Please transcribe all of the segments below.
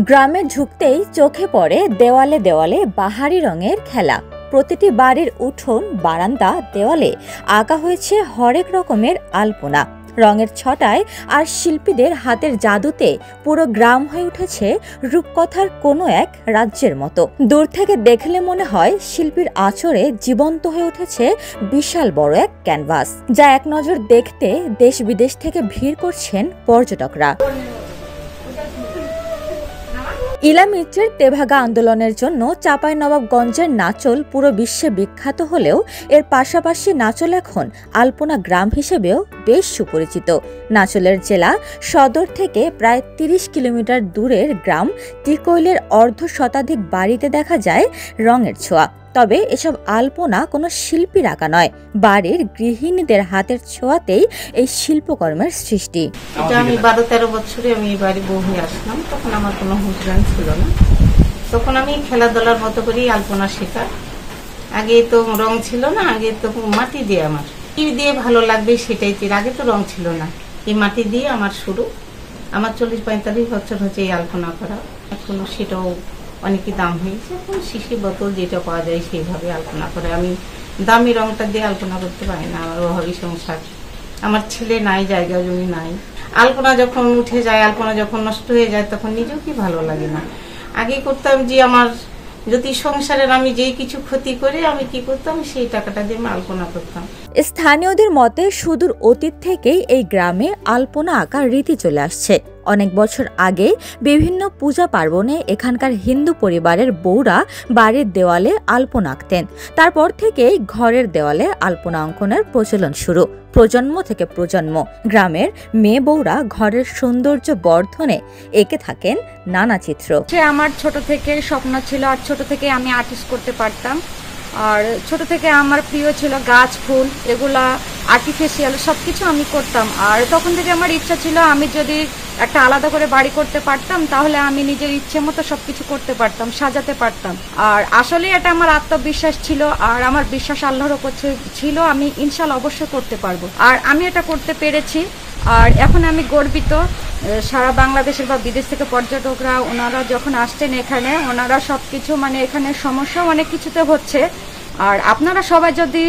গ্রামে ঢুকতেই চোখে পড়ে দেওয়ালে দেওয়ালে বাহারি রঙের খেলা। প্রতিটি বাড়ির উঠোন, বারান্দা, দেওয়ালে আঁকা হয়েছে হরেক রকমের আলপনা। রঙের ছটায় আর শিল্পীদের হাতের জাদুতে পুরো গ্রাম হয়ে উঠেছে রূপকথার কোনো এক রাজ্যের মতো। দূর থেকে দেখলে মনে হয় শিল্পীর আঁচড়ে জীবন্ত হয়ে উঠেছে বিশাল বড় এক ক্যানভাস, যা এক নজর দেখতে দেশ বিদেশ থেকে ভিড় করছেন পর্যটকরা। ইলা মিত্রের তেভাগা আন্দোলনের জন্য চাঁপাইনবাবগঞ্জের নাচল পুরো বিশ্বে বিখ্যাত হলেও এর পাশাপাশি নাচল এখন আলপনা গ্রাম হিসেবেও বেশ সুপরিচিত। নাচলের জেলা সদর থেকে প্রায় ৩০ কিলোমিটার দূরের গ্রাম টিকৈলের অর্ধশতাধিক বাড়িতে দেখা যায় রঙের ছোঁয়া। তবে এসব আলপনা কোনো শিল্পীর আঁকা নয়, বাড়ির গৃহিণীদের হাতের ছোঁয়াতেই এই শিল্পকর্মের সৃষ্টি। এটা আমি 12-13 বছরে আমি এই বাড়ি বউ হয়ে আসলাম, তখন আমার কোনো হুঁশজ্ঞান ছিল না। তখন আমি খেলাধুলার মতো করেই আলপনা শেখা। আগে তো রং ছিল না, আগে তো মাটি দিয়ে আমার কি দিয়ে ভালো লাগবে সেটাই ছিল। আগে তো রং ছিল না, এই মাটি দিয়ে আমার শুরু। আমার 40-45 বছর হচ্ছে এই আলপনা করা। এখনো সেটাও অনেকই দাম হয়েছে। এখন শিশি বোতল যেটা পাওয়া যায় সেইভাবে আলপনা করে। আমি দামি রংটা দিয়ে আলপনা করতে পারি না, আমার অভাবী সংসার, আমার ছেলে নাই, জায়গা জমি নাই। আলপনা যখন উঠে যায়, আলপনা যখন নষ্ট হয়ে যায়, তখন নিজেও কি ভালো লাগে না। আগে করতাম যে আমার যদি সংসারের আমি যেই কিছু ক্ষতি করে আমি কি করতাম, সেই টাকাটা দিয়ে আমি আলপনা করতাম। স্থানীয়দের মতে সুদূর অতীত থেকেই এই গ্রামে আলপনা আঁকার রীতি চলে আসছে। অনেক বছর আগে বিভিন্ন পূজা পার্বণে এখানকার হিন্দু পরিবারের বউরা বাড়ির দেওয়ালে আলপনা আঁকতেন। তারপর থেকেই ঘরের দেওয়ালে আলপনা অঙ্কনের প্রচলন শুরু। প্রজন্ম থেকে প্রজন্ম গ্রামের মেয়ে বউরা ঘরের সৌন্দর্য বর্ধনে এঁকে থাকেন নানা চিত্র। আমার ছোট থেকে স্বপ্ন ছিল, আর ছোট থেকে আমি আর্টিস্ট করতে পারতাম। আর ছোট থেকে আমার প্রিয় ছিল গাছ, ফুল, এগুলা আর্টিফিশিয়াল সবকিছু আমি করতাম। আর তখন থেকে আমার ইচ্ছা ছিল আমি যদি একটা আলাদা করে বাড়ি করতে পারতাম, তাহলে আমি নিজের ইচ্ছে মতো সবকিছু করতে পারতাম, সাজাতে পারতাম। আর আসলে এটা আমার আত্মবিশ্বাস ছিল, আর আমার বিশ্বাস আল্লাহর উপর ছিল, আমি ইনশাআল্লাহ অবশ্যই করতে পারবো। আর আমি এটা করতে পেরেছি। আর এখন আমি গর্বিত। সারা বাংলাদেশের বা বিদেশ থেকে পর্যটকরা ওনারা যখন আসছেন এখানে, ওনারা সবকিছু মানে এখানে সমস্যা অনেক কিছুতে হচ্ছে। আর আপনারা সবাই যদি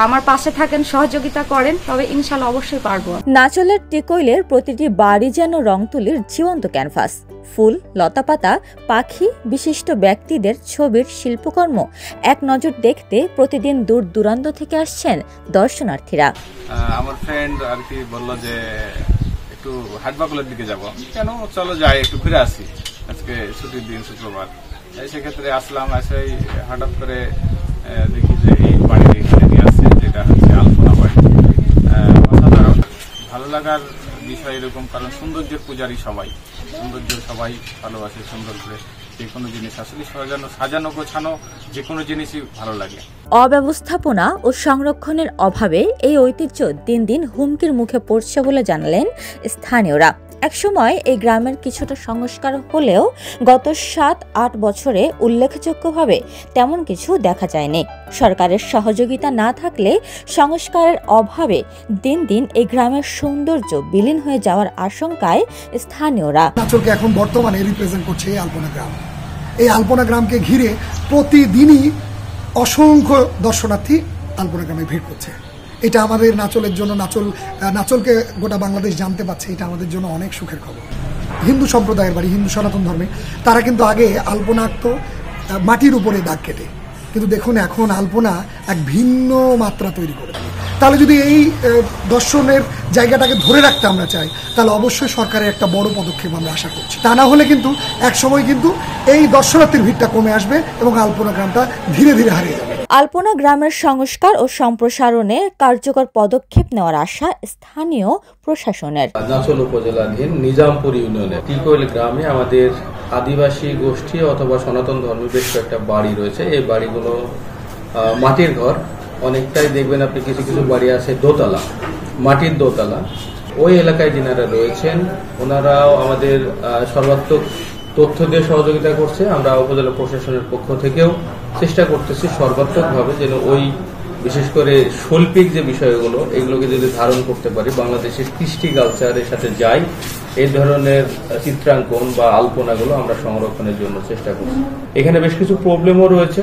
আমার পাশে থাকেন, সহযোগিতা করেন, তবে ইনশাআল্লাহ অবশ্যই পারবো। নাচলের টিকৈলের প্রতিটি বাড়ি যেন রংতুলির জীবন্ত ক্যানভাস। ফুল, লতাপাতা, পাখি, বিশিষ্ট ব্যক্তিদের ছবির শিল্পকর্ম এক নজর দেখতে প্রতিদিন দূর দূরান্ত থেকে আসছেন দর্শনার্থীরা। আমার ফ্রেন্ড আর কি বললো যে একটু হাটবাকুলের দিকে যাব, কেন চলো যাই একটু ঘুরে আসি, আজকে ছুটির দিন শুক্রবার। সেক্ষেত্রে আসলাম, এসেই হঠাৎ করে দেখি যে এই বাড়ির এখানে নিয়ে আসছে, যেটা হচ্ছে আলপনা বাড়ি। অসাধারণ ভালো লাগার বিষয় এরকম, কারণ সৌন্দর্যের পূজারী সবাই, সৌন্দর্য সবাই ভালোবাসে। সুন্দর করে যে কোনো জিনিস আসলে সাজানো গোছানো যে কোনো জিনিসই ভালো লাগে। অব্যবস্থাপনা ও সংরক্ষণের অভাবে এই ঐতিহ্য দিন দিন হুমকির মুখে পড়ছে বলে জানালেন স্থানীয়রা। একসময় এই গ্রামের কিছুটা সংস্কার হলেও গত 7-8 বছরে উল্লেখযোগ্যভাবে তেমন কিছু দেখা যায়নি। সরকারের সহযোগিতা না থাকলে সংস্কারের অভাবে দিন দিন এই গ্রামের সৌন্দর্য বিলীন হয়ে যাওয়ার আশঙ্কায় স্থানীয়রা। নাচলকে এখন বর্তমানে রিপ্রেজেন্ট করছে এই আলপনা গ্রাম। এই আলপনা গ্রামকে ঘিরে প্রতিদিনই অসংখ্য দর্শনার্থী আলপনা গ্রামে ভিড় করছে। এটা আমাদের নাচলের জন্য, নাচলকে গোটা বাংলাদেশ জানতে পারছে, এটা আমাদের জন্য অনেক সুখের খবর। হিন্দু সম্প্রদায়ের বাড়ি, হিন্দু সনাতন ধর্মে, তারা কিন্তু আগে আলপনা আঁকতো মাটির উপরে দাগ কেটে, কিন্তু দেখুন এখন আলপনা এক ভিন্ন মাত্রা তৈরি করে। তাহলে যদি এই দর্শনের জায়গাটাকে ধরে রাখতে আমরা চাই, তাহলে অবশ্যই সরকারের একটা বড় পদক্ষেপ আমরা আশা করছি। তা না হলে কিন্তু এক সময় কিন্তু এই দর্শনার্থীর ভিড়টা কমে আসবে এবং আলপনা গ্রামটা ধীরে ধীরে হারিয়ে যাবে। আলপনা গ্রামের সংস্কার ও সম্প্রসারণে কার্যকর পদক্ষেপ নেওয়ার আশা স্থানীয় প্রশাসনের। নাচল উপজেলাধীন নিজামপুর ইউনিয়নের টিকৈল গ্রামে আমাদের আদিবাসী গোষ্ঠী অথবা সনাতন ধর্মের বেশ কয়েকটা বাড়ি রয়েছে। এই বাড়িগুলো মাটির ঘর, অনেকটাই দেখবেন আপনি কিছু কিছু বাড়ি আছে দোতলা, মাটির দোতলা। ওই এলাকায় যিনারা রয়েছেন ওনারাও আমাদের সর্বাত্মক তথ্য দিয়ে সহযোগিতা করছে। আমরা উপজেলা প্রশাসনের পক্ষ থেকেও চেষ্টা করতেছি সর্বাত্মকভাবে যেন ওই বিশেষ করে শৈল্পিক যে বিষয়গুলো এগুলোকে যদি ধারণ করতে পারি, বাংলাদেশের কৃষ্টি কালচারের সাথে যাই, এই ধরনের চিত্রাঙ্কন বা আলপনাগুলো আমরা সংরক্ষণের জন্য চেষ্টা করছি। এখানে বেশ কিছু প্রবলেমও রয়েছে,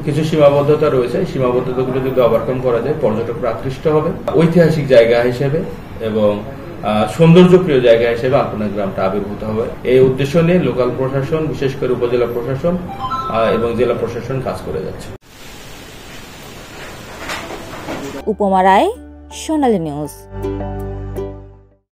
কিছু সীমাবদ্ধতা রয়েছে। এই সীমাবদ্ধতাগুলো যদি ওভারকাম করা যায় পর্যটকরা আকৃষ্ট হবে। ঐতিহাসিক জায়গা হিসেবে এবং সৌন্দর্যপ্রিয় জায়গা হিসেবে আলপনা গ্রামটা আবির্ভূত হবে। এই উদ্দেশ্য নিয়ে লোকাল প্রশাসন, বিশেষ করে উপজেলা প্রশাসন এবং জেলা প্রশাসন কাজ করে যাচ্ছে। উপমা রায়, সোনালী নিউজ।